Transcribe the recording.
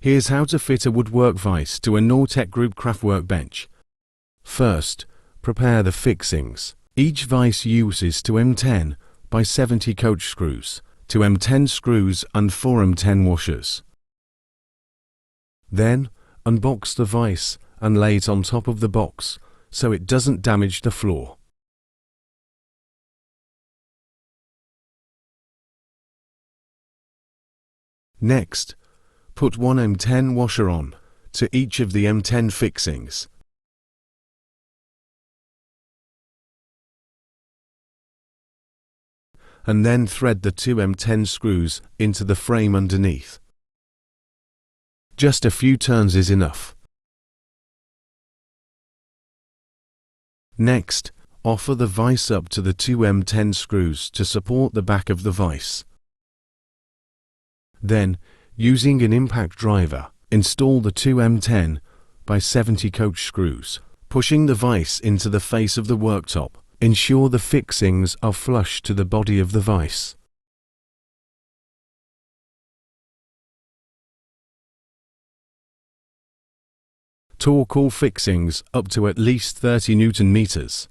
Here's how to fit a Woodwork vise to a Nortek Group Craftwork Bench. First, prepare the fixings. Each vise uses 2 M10 by 70 coach screws, 2 M10 screws and 4 M10 washers. Then, unbox the vise and lay it on top of the box so it doesn't damage the floor. Next, put 1 M10 washer on to each of the M10 fixings. And then thread the 2 M10 screws into the frame underneath. Just a few turns is enough. Next, offer the vise up to the 2 M10 screws to support the back of the vise. Then, using an impact driver, install the 2 M10 by 70 coach screws, pushing the vise into the face of the worktop. Ensure the fixings are flush to the body of the vise. Torque all fixings up to at least 30 Newton meters.